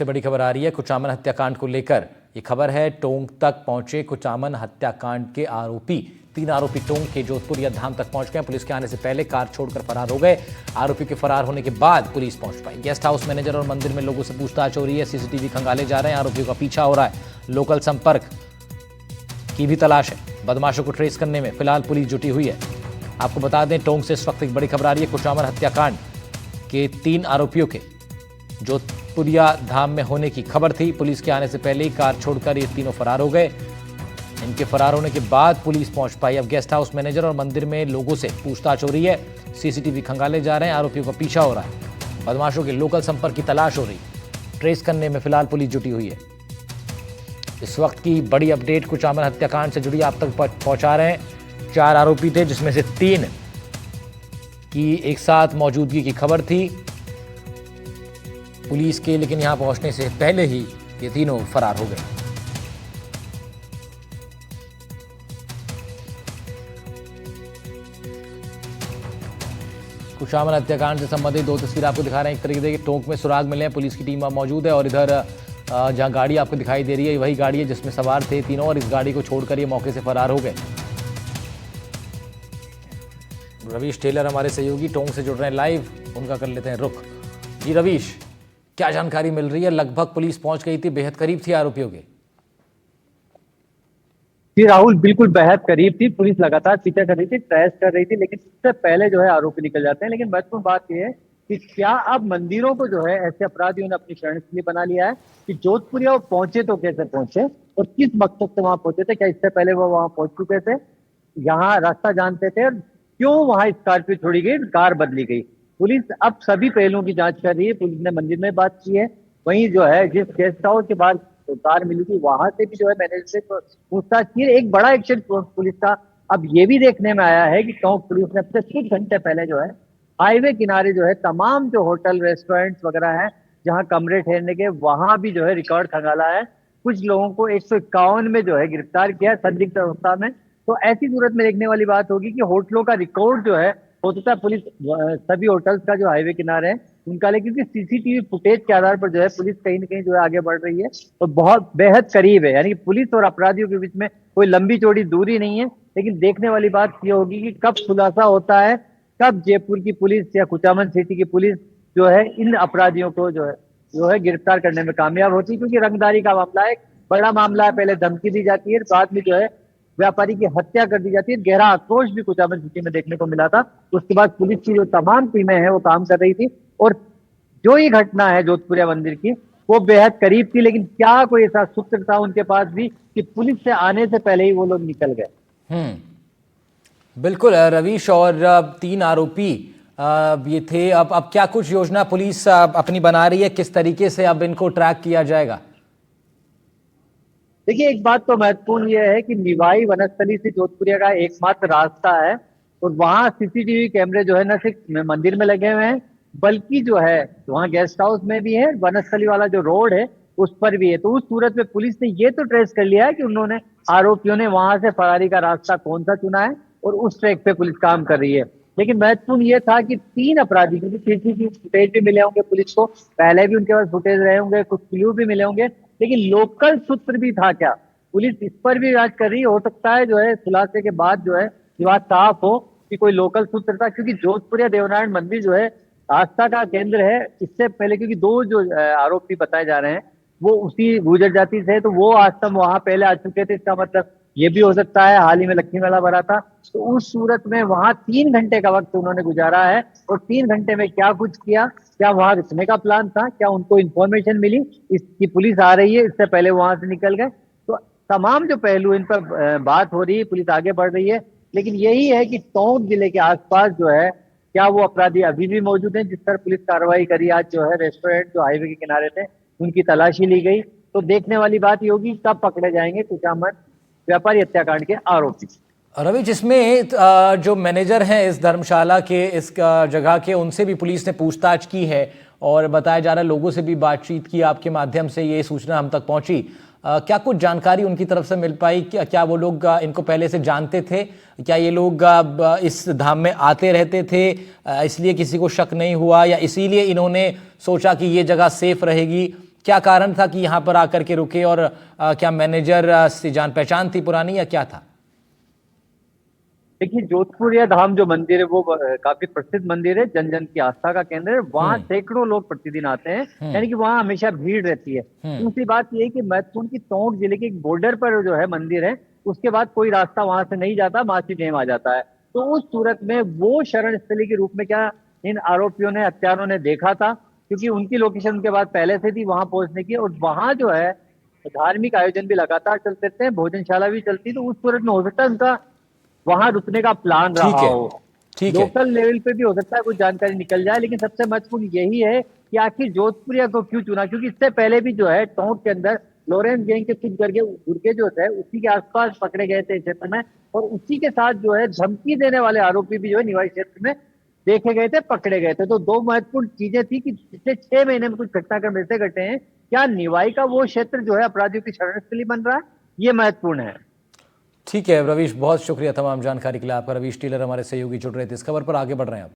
से बड़ी खबर आ रही है कुचामन हत्याकांड को लेकर। ये खबर है टोंक तक पहुंचे कुचामन हत्याकांड के आरोपी। 3 आरोपी टोंक के जोधपुर या धाम तक पहुंच गए। पुलिस के आने से पहले कार छोड़कर फरार हो गए। आरोपी के फरार होने के बाद पुलिस पहुंच पाई। गेस्ट हाउस मैनेजर और मंदिर में लोगों से पूछताछ हो रही है। सीसीटीवी खंगाले जा रहे हैं। आरोपियों का पीछा हो रहा है। लोकल संपर्क की भी तलाश है। बदमाशों को ट्रेस करने में फिलहाल पुलिस जुटी हुई है। आपको बता दें टोंक से इस वक्त एक बड़ी खबर आ रही है। कुचामन हत्याकांड के 3 आरोपियों के जोधपुरिया धाम में होने की खबर थी। पुलिस के आने से पहले ही कार छोड़कर ये तीनों फरार हो गए। इनके फरार होने के बाद पुलिस पहुंच पाई। अब गेस्ट हाउस मैनेजर और मंदिर में लोगों से पूछताछ हो रही है। सीसीटीवी खंगाले जा रहे हैं। आरोपियों का पीछा हो रहा है। बदमाशों के लोकल संपर्क की तलाश हो रही है। ट्रेस करने में फिलहाल पुलिस जुटी हुई है। इस वक्त की बड़ी अपडेट कुचामन हत्याकांड से जुड़ी आप तक पहुंचा रहे हैं। 4 आरोपी थे जिसमें से 3 की एक साथ मौजूदगी की खबर थी पुलिस के, लेकिन यहां पहुंचने से पहले ही ये तीनों फरार हो गए। कुचामन हत्याकांड से संबंधित 2 तस्वीर आपको दिखा रहे हैं। एक तरीके से टोंक में सुराग मिले हैं। पुलिस की टीम मौजूद है और इधर जहां गाड़ी आपको दिखाई दे रही है वही गाड़ी है जिसमें सवार थे तीनों और इस गाड़ी को छोड़कर ये मौके से फरार हो गए। रवीश टेलर हमारे सहयोगी टोंक से जुड़ रहे हैं लाइव, उनका कर लेते हैं रुख। जी रवीश, क्या जानकारी मिल रही है? लगभग पुलिस पहुंच गई थी, बेहद करीब थी आरोपियों के। जी राहुल, बिल्कुल बेहद करीब थी। पुलिस लगातार पीछा कर रही थी, ट्रेस कर रही थी, लेकिन इससे पहले जो है आरोपी निकल जाते हैं। लेकिन महत्वपूर्ण बात यह है कि क्या अब मंदिरों को जो है ऐसे अपराधियों ने अपनी शरण के लिए बना लिया है कि जोधपुरिया वो पहुंचे तो कैसे पहुंचे और किस मकसद से वहां पहुंचे थे? क्या इससे पहले वो वहां पहुंच चुके थे, यहाँ रास्ता जानते थे, और क्यों वहां स्कॉर्पियो छोड़ी गई, कार बदली गई? पुलिस अब सभी पहलुओं की जांच कर रही है। पुलिस ने मंदिर में बात की है। वहीं जो है जिस गेस्ट हाउस के बाहर कार मिली थी वहां से भी जो है मैनेजर से पूछताछ की। एक बड़ा एक्शन पुलिस का अब ये भी देखने में आया है कि टोंक पुलिस ने अब से कुछ घंटे पहले जो है हाईवे किनारे जो है तमाम जो होटल रेस्टोरेंट्स वगैरह हैं जहां कमरे ठहरने के, वहां भी जो है रिकॉर्ड खंगाला है। कुछ लोगों को 151 में जो है गिरफ्तार किया संदिग्ध अवस्था में। तो ऐसी सूरत में देखने वाली बात होगी कि होटलों का रिकॉर्ड जो है होता है पुलिस सभी होटल्स का जो हाईवे किनारे है उनका, लेकिन सीसीटीवी फुटेज के आधार पर जो है पुलिस कहीं ना कहीं जो है आगे बढ़ रही है और बहुत बेहद करीब है। यानी कि पुलिस और अपराधियों के बीच में कोई लंबी चौड़ी दूरी नहीं है। लेकिन देखने वाली बात यह होगी कि कब खुलासा होता है, कब जयपुर की पुलिस या कुचामन सिटी की पुलिस जो है इन अपराधियों को जो है गिरफ्तार करने में कामयाब होती है। क्योंकि रंगदारी का मामला है, बड़ा मामला है। पहले धमकी दी जाती है, बाद में जो है व्यापारी की हत्या कर दी जाती है। गहरा आक्रोश भी कुचामन सिटी में देखने को मिला था। उसके बाद पुलिस की जो तमाम टीमें हैं वो काम कर रही थी और जो ये घटना है जोधपुरिया मंदिर की वो बेहद करीब थी। लेकिन क्या कोई ऐसा सूत्र था उनके पास भी कि पुलिस से आने से पहले ही वो लोग निकल गए? बिल्कुल रवीश, और 3 आरोपी ये थे। अब क्या कुछ योजना पुलिस अपनी बना रही है? किस तरीके से अब इनको ट्रैक किया जाएगा? देखिए, एक बात तो महत्वपूर्ण यह है कि निवाई वनस्थली से जोधपुरिया का एकमात्र रास्ता है और वहां सीसीटीवी कैमरे जो है न सिर्फ मंदिर में लगे हुए हैं बल्कि जो है वहां गेस्ट हाउस में भी है, वनस्थली वाला जो रोड है उस पर भी है। तो उस सूरत में पुलिस ने ये तो ट्रेस कर लिया है कि उन्होंने आरोपियों ने वहां से फरारी का रास्ता कौन सा चुना है और उस ट्रैक पे पुलिस काम कर रही है। लेकिन महत्वपूर्ण ये था कि 3 अपराधी, क्योंकि सीसीटीवी फुटेज भी मिले होंगे पुलिस को, पहले भी उनके पास फुटेज रहे होंगे, कुछ क्लू भी मिले होंगे, लेकिन लोकल सूत्र भी था क्या? पुलिस इस पर भी जांच कर रही है। हो सकता है जो है खुलासे के बाद जो है ये बात साफ हो कि कोई लोकल सूत्र था, क्योंकि जोधपुरिया देवनारायण मंदिर जो है आस्था का केंद्र है। इससे पहले क्योंकि 2 जो आरोपी बताए जा रहे हैं वो उसी गुर्जर जाति से है, तो वो आश्रम वहां पहले आ चुके थे। इसका मतलब ये भी हो सकता है हाल ही में लक्ष्मी मेला भरा था। तो उस सूरत में वहां 3 घंटे का वक्त उन्होंने गुजारा है और 3 घंटे में क्या कुछ किया, क्या वहां रुकने का प्लान था, क्या उनको इन्फॉर्मेशन मिली इसकी पुलिस आ रही है, इससे पहले वहां से निकल गए? तो तमाम जो पहलू इन पर बात हो रही है, पुलिस आगे बढ़ रही है। लेकिन यही है कि टोंक जिले के आसपास जो है क्या वो अपराधी अभी भी मौजूद हैं जिस पर पुलिस कार्रवाई करी? आज जो है रेस्टोरेंट जो हाईवे के किनारे थे उनकी तलाशी ली गई। तो देखने वाली बात ये होगी कब पकड़े जाएंगे कुचामन व्यापारी हत्याकांड के आरोपी। रवि, जिसमें जो मैनेजर हैं इस धर्मशाला के, इस जगह के, उनसे भी पुलिस ने पूछताछ की है और बताया जा रहा है लोगों से भी बातचीत की, आपके माध्यम से ये सूचना हम तक पहुंची। क्या कुछ जानकारी उनकी तरफ से मिल पाई? क्या वो लोग इनको पहले से जानते थे? क्या ये लोग इस धाम में आते रहते थे इसलिए किसी को शक नहीं हुआ, या इसीलिए इन्होंने सोचा कि ये जगह सेफ रहेगी क्या कारण था कि यहाँ पर आकर के रुके, और क्या मैनेजर से जान पहचान थी पुरानी या क्या था? देखिए, जोधपुरिया धाम जो मंदिर है वो काफी प्रसिद्ध मंदिर है, जन जन की आस्था का केंद्र है। वहाँ सैकड़ों लोग प्रतिदिन आते हैं, यानी कि वहाँ हमेशा भीड़ रहती है। दूसरी बात ये है कि महत्वपूर्ण की टोंक जिले के एक बॉर्डर पर जो है मंदिर है, उसके बाद कोई रास्ता वहां से नहीं जाता, मासी डैम आ जाता है। तो उस सूरत में वो शरण स्थली के रूप में क्या इन आरोपियों ने, हत्यारों ने देखा था, क्योंकि उनकी लोकेशन के बाद पहले से थी वहां पहुंचने की, और वहां जो है धार्मिक आयोजन भी लगातार चलते रहते हैं, भोजनशाला भी चलती है। तो उस सूरत में हो सकता है उनका वहां रुकने का प्लान ठीक रहा है, हो। ठीक है। लोकल लेवल पे भी हो सकता है कुछ जानकारी निकल जाए, लेकिन सबसे महत्वपूर्ण यही है कि आखिर जोधपुरिया को क्यों चुना, क्योंकि इससे पहले भी जो है टोंक के अंदर लॉरेंस गैंग के कुछ गुर्गे जो थे उसी के आसपास पकड़े गए थे इस क्षेत्र में, और उसी के साथ जो है धमकी देने वाले आरोपी भी जो है निवासी क्षेत्र में देखे गए थे, पकड़े गए थे। तो दो महत्वपूर्ण चीजें थी कि पिछले 6 महीने में कुछ घटनाक्रम ऐसे घटे हैं, क्या निवाई का वो क्षेत्र जो है अपराधियों की शरणस्थली बन रहा है, ये महत्वपूर्ण है। ठीक है रवीश, बहुत शुक्रिया तमाम जानकारी के लिए आपका। रवीश टेलर हमारे सहयोगी जुड़ रहे थे इस खबर पर। आगे बढ़ रहे हैं अब।